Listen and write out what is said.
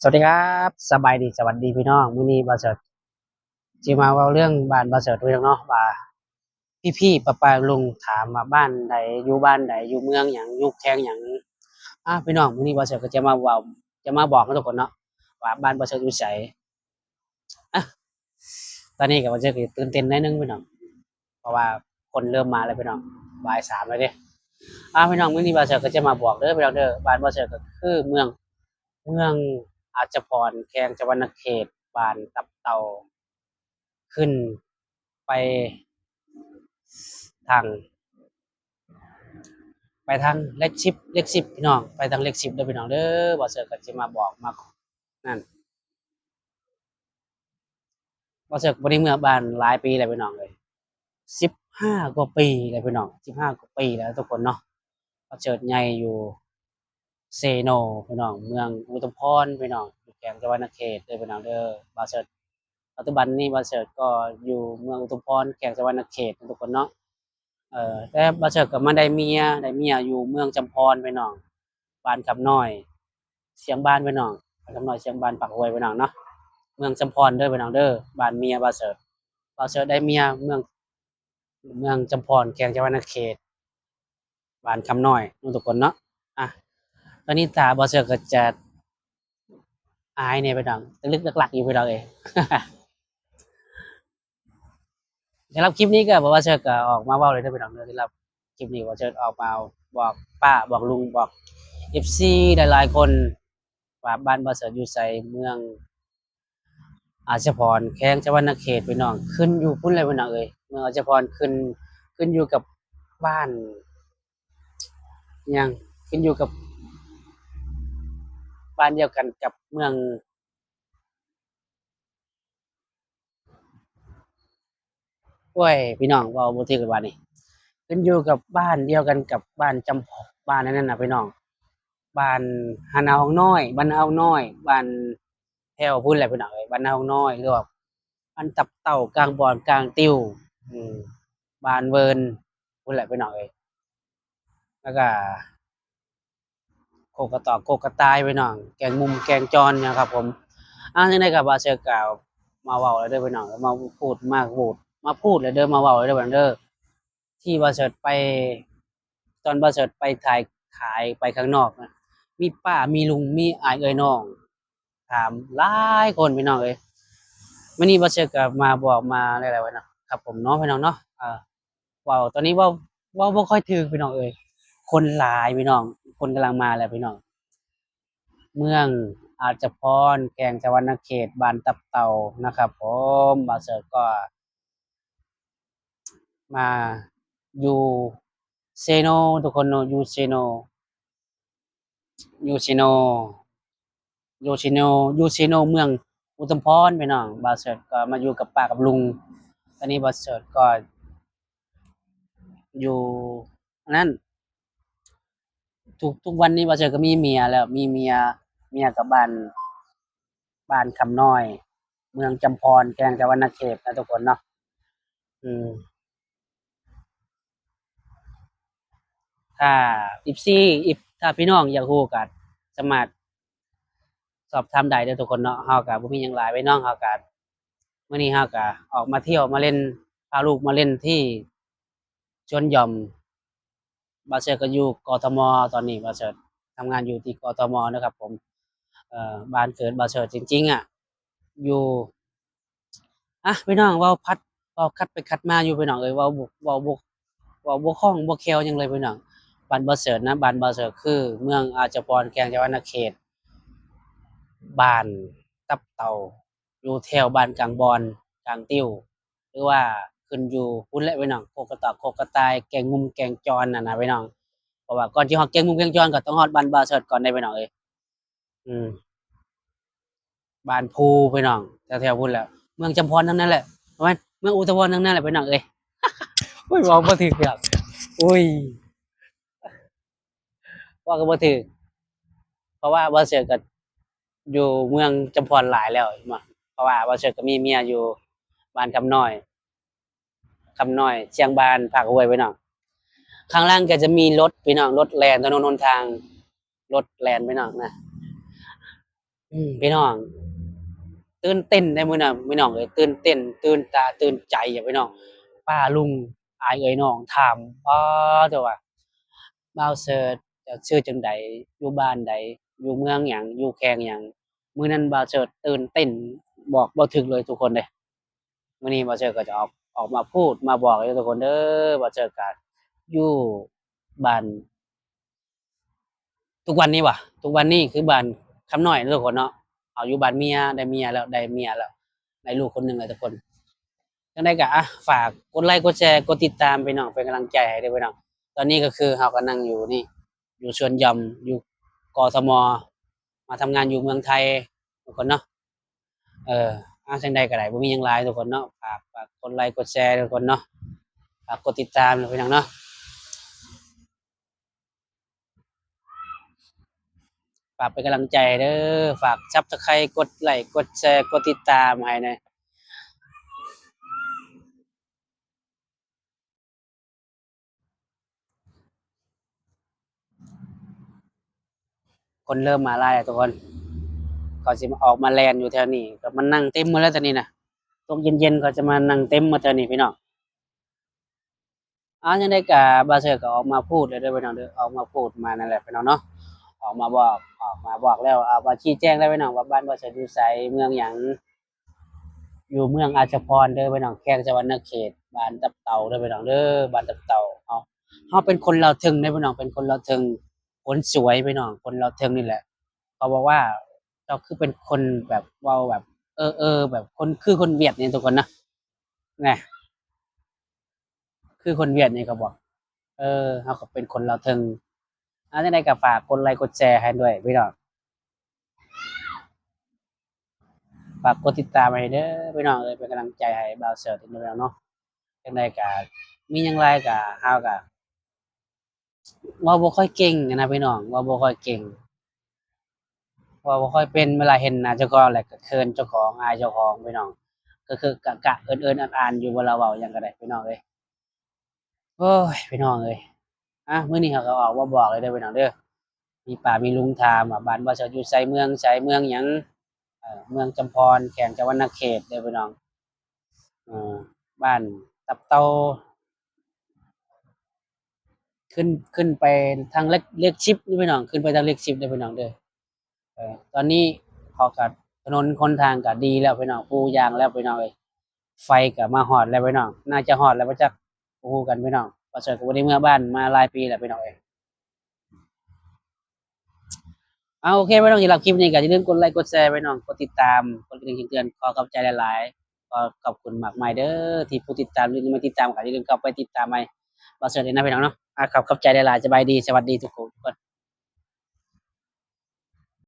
สวัสดีครับสบายดีสวัสดีพี่น้องมื้อนี้บ่าวเสิร์ชสิมาเว้าเรื่องบ้านบ่าวเสิร์ชพี่น้องเนาะว่าพี่ๆป้าๆลุงถามว่าบ้านใดอยู่บ้านใดอยู่เมืองหยังอยู่แขวงหยังพี่น้องมื้อนี้บ่าวเสิร์ชก็จะมาเว้าจะมาบอกให้ทุกคนเนาะว่าบ้านบ่าวเสิร์ชอยู่ไสอะตอนนี้ก็บ่าวเสิร์ชก็ตื่นเต้นหน่อยหนึ่งพี่น้องเพราะว่าคนเริ่มมาแล้วพี่น้องบ่ายสามแล้วเด้พี่น้องมื้อนี้บ่าวเสิร์ชก็จะมาบอกเด้อพี่น้องเด้อบ้านบ่าวเสิร์ชก็คือเมืองอาจจะพรแขวงจังหวัดนครเขตบ้านตับเต่า ขึ้นไปทางเลข 10พี่น้องไปทางเลข 10เด้อพี่น้องเด้อบ่เสิร์ชก็สิมาบอกมานั่นบ่เสิร์ชบ่ได้เมื่อบ้านหลายปีแล้วพี่น้องเอ้ย15กว่าปีแล้วพี่น้อง15กว่าปีแล้วทุกคนเนาะบ่เสิร์ชใหญ่อยู่เซโนพี่น้องเมืองอุทุมพรพี่น้องอยู่แขวงจังหวัดนครเขตเด้อพี่น้องเด้อบ่เสิร์ชปัจจุบันนี้บ่เสิร์ชก็อยู่เมืองอุทุมพรแขวงจังหวัดนครเขตทุกคนเนาะ แต่บ่เชิดก็มาได้เมียอยู่เมืองจำพรพี่น้องบ้านคำน้อยเสียงบ้านพี่น้องบ้านคำน้อยเสียงบ้านปากห้วยพี่น้องเนาะเมืองจำพรเด้อพี่น้องเด้อบ้านเมียบ่เชิดได้เมียเมืองจำพรแขวงจังหวัดนครเขตบ้านคำน้อยทุกคนเนาะอะตอนนี้ถ้าบ่เชิดก็จะอายเนี่ยพี่น้องลึกๆหลักๆอยู่พี่น้องเอ้ย สำหรับคลิปนี้ก็บอกว่าเชิญก็ออกมาเว้าเลยเด้อพี่น้องเด้อสำหรับคลิปนี้ว่าเชิญออกมาบอกป้าบอกลุงบอก FC หลายๆคนว่าบ้านบ่เสิร์ชอยู่ไสเมืองอาชพรแขวงจังหวัดนครเขตพี่น้องขึ้นอยู่พุ่นเลยพี่น้องเอ้ยเมืองอาชพรขึ้นอยู่กับบ้านหยังขึ้นอยู่กับบ้านเดียวกันกับเมืองโอ้ยพี่น้องเว้าบ่ถูกเลยบัดนี้ขึ้นอยู่กับบ้านเดียวกันกับบ้านจำพบ้านอันนั้นน่ะพี่น้อง บ้านหานาฮ้องน้อยบ้านนาฮ้องน้อยบ้านแถวพู้นแหละพี่น้องเอ้ยบ้านนาฮ้องน้อยหรือว่าบ้านตับเต่ากลางบ่อนกลางติ้วอืมบ้านเวิร์นพู้นแหละพี่น้องเอ้ยแล้วก็โคกกระตอกโคกกระต่ายพี่น้องแกงมุมแกงจอนนะครับผมจังได๋ก็บ่าเชิญกล่าวมาเว้าแล้วเด้อพี่น้องมาพูดมาโว้มาพูดแล้วเด้อมาเว้าแล้วเด้อพี่น้องเด้อที่บ่าเชิญไปตอนบ่าเชิญไปถ่ายขายไปข้างนอกนะมีป้ามีลุงมีอ้ายเอ่ยน้อง ถามหลายคนพี่น้องเอ้ยมื้อนี้บ่เชื่อก็มาบอกมาหลายๆวันเนาะครับผมเนาะพี่น้องเนาะเว้าตอนนี้เว้าบ่ค่อยถูกพี่น้องเอ้ยคนหลายพี่น้องคนกำลังมาแล้วพี่น้องเมืองอาจจะพรแขวงสะวรรณเขตบ้านตับเต่านะครับผมบ่าวเสิร์ชก็มาอยู่เซโนทุกคนเนาะอยู่เซโนอยู่เซโนอยู่เซโนอยู่เซโนเมืองอุทุมพรพี่น้องบ่าวเสิร์ชก็มาอยู่กับป้ากับลุงตอนนี้บ่าวเสิร์ชก็ อยู่อันนั้นทุกวันนี้บ่เชิญก็มีเมียแล้วมีเมียกับบ้านคำน้อยเมืองจำพรแขวงสะหวรรณเขตนะทุกคนเนาะอืมถ้า FC ถ้าพี่น้องอยากรู้ก็สามารถสอบถามได้เด้อทุกคนเนาะเราก็บ่มีหยังหลายพี่น้องเราก็มื้อนี้เราก็ออกมาเที่ยวมาเล่นพาลูกมาเล่นที่สวนหย่อมบ่าวเชิญก็อยู่กทมตอนนี้บ่าวเชิญทำงานอยู่ที่กทมนะครับผม บ้านเกิดบ่าวเฉิดจริงๆอยู่พี่น้องเว้าคัดไปคัดมาอยู่พี่น้องเอ้ยเว้าบ่คล่องบ่แคล่วหยังเลยพี่น้องบ้านบ่าวเฉิดนะบ้านบ่าวเฉิดคือเมืองอาจพรแขวงจังหวัดนครเขตบ้านตับเต่าอยู่แถวบ้านกลางบอนกลางติ้วหรือว่าขึ้นอยู่พุ่นแหละพี่น้องโคกกระตอกโคกกระต่ายแกงมุมแกงจอนนั่นน่ะพี่น้องเพราะว่าก่อนสิฮอดแกงมุมแกงจอนก็ต้องฮอดบ้านบ่าวเฉิดก่อนเด้พี่น้องเอ้ยอืม บ้านภูพี่น้องแถวๆพุ่นแหละเมืองจำพรทั้งนั้นแหละประมาณเมืองอุทุมพรทั้งนั้นแหละพี่น้องเอ้ยโอ้ยเว้าบ่ถูกครับโอ้ยเว้าก็บ่ถูกเพราะว่าบ่เชิดก็อยู่เมืองจำพรหลายแล้วมาเพราะว่าบ่เชิดก็มีเมียอยู่บ้านคำน้อยเชียงบานภาคห้วยพี่น้องข้างล่างก็จะมีรถพี่น้องรถแล่นถนนหนทางรถแล่นพี่น้องนะ พี่น้องตื่นเต้นได้มื้อน่ะพี่น้องเอ้ยตื่นเต้นตื่นตาตื่นใจอะพี่น้องป้าลุงอายเอ่ยน้องถามเจ้าว่าบ่าวเสิร์ชเจ้าชื่อจั่งใดอยู่บ้านใดอยู่เมืองหยังอยู่แขวงหยังมื้อนั้นบ่าวเสิร์ชตื่นเต้นบอกบ่ถูกเลยทุกคนเด้มื้อนี้บ่าวเสิร์ชก็จะออกมาพูดมาบอกให้ทุกคนเด้อบ่าวเสิร์ชก็อยู่บ้าน ทุกวันนี้ว่ะทุกวันนี้คือบ้านคำน้อยเนาะทุกคนเนาะเอาอยู่บ้านเมียได้เมียแล้วได้เมียแล้วได้ลูกคนหนึ่งแล้วทุกคนจังไดก็ฝากกดไลค์กดแชร์กดติดตามพี่น้องเป็นกำลังใจให้ด้วยพี่น้องตอนนี้ก็คือเราก็นั่งอยู่นี่อยู่สวนหย่อมอยู่กทมมาทำงานอยู่เมืองไทยทุกคนเนาะเออจังใดก็ได้บ่มีหยังหลายทุกคนเนาะฝากกดไลค์กดแชร์ทุกคนเนาะฝากกดติดตามพี่น้องเนาะฝากเป็นกำลังใจเด้อฝาก Subscribe กดไลค์กดแชร์กดติดตามให้หน่อย คนเริ่มมาหลายแล้วทุกคนก็สิมาออกมาแล่นอยู่แถวนี้ก็มานั่งเต็มหมดแล้วตอนนี้น่ะตกเย็นๆก็จะมานั่งเต็มหมดแถวนี้พี่น้องจังได๋ก็บ่าวเทื่อก็ออกมาพูดแล้วเด้อพี่น้องเด้อออกมาพูดมานั่นแหละพี่น้องเนาะออกมาบอกแล้วมาชี้แจงแล้วพี่น้องว่าบ้านบ่าวเทื่ออยู่ไสเมืองหยังอยู่เมืองอาชญพรเด้อพี่น้องแขวงสะหวรรณเขตบ้านตับเต่าเด้อพี่น้องเด้อบ้านตับเต่าเฮาเป็นคนลาวทึงเด้อพี่น้องเป็นคนลาวทึงคนสวยพี่น้องคนลาวทึงนี่แหละ เขาบอกว่าเราคือเป็นคนแบบเว้าแบบแบบคนคือคนเวียดนี่ทุกคนนะนะคือคนเวียดนี่เขาบอกเราก็เป็นคนลาวเทิงจังได๋ก็ฝากกดไลค์กดแชร์ให้ด้วยพี่น้องฝากกดติดตามให้เด้อพี่น้องเอ้ยเป็นกำลังใจให้บ่าวเสิร์ชด้วยเนาะจังไดก็มีหยังหลายก็เราก็เว้าบ่ค่อยเก่งอะนะพี่น้องเว้าบ่ค่อยเก่งเว้าบ่ค่อยเป็นเวลาเห็นหน้าเจ้าของแล้วก็เขินเจ้าของอายเจ้าของพี่น้องก็คือกะๆเอิ้นๆอ่านๆอยู่เวลาเว้าหยังก็ได้พี่น้องเอ้ยโอ้ยพี่น้องเอ้ย มื้อนี้เขาก็ออกมาบอกเลยเด้อพี่น้องเด้อมีป้ามีลุงถามว่าบ้านบ่เจ้าอยู่ไสเมืองหยังเมืองจำพรแขวงจามวรรณเขตเด้อพี่น้องเอ่อบ้านตับเต่าขึ้นไปทางเลข10เด้อพี่น้องขึ้นไปทางเลข10เด้อพี่น้องเด้อตอนนี้เขาก็ถนนหนทางก็ดีแล้วพี่น้องปูยางแล้วพี่น้องเอ้ยไฟก็มาฮอดแล้วพี่น้องน่าจะฮอดแล้วบ่จักบ่ฮู้กันพี่น้องบ่เชิญก็บ่ได้เมื่อบ้านมาหลายปีแล้วพี่น้องเอ้ย โอเคไม่ต้องสำหรับคลิปนี้ก็อย่าลืมกดไลค์กดแชร์ไว้น้องกดติดตามกดกระดิ่งแจ้งเตือนขอขอบใจหลายๆก็ขอบคุณมากมายเด้อที่ผู้ติดตามหรือไม่ติดตามก็อย่าลืมเข้าไปติดตามใหม่บ่เสิร์ชเลยนะพี่น้องเนาะขอบใจหลายๆสบายดีสวัสดีทุกคน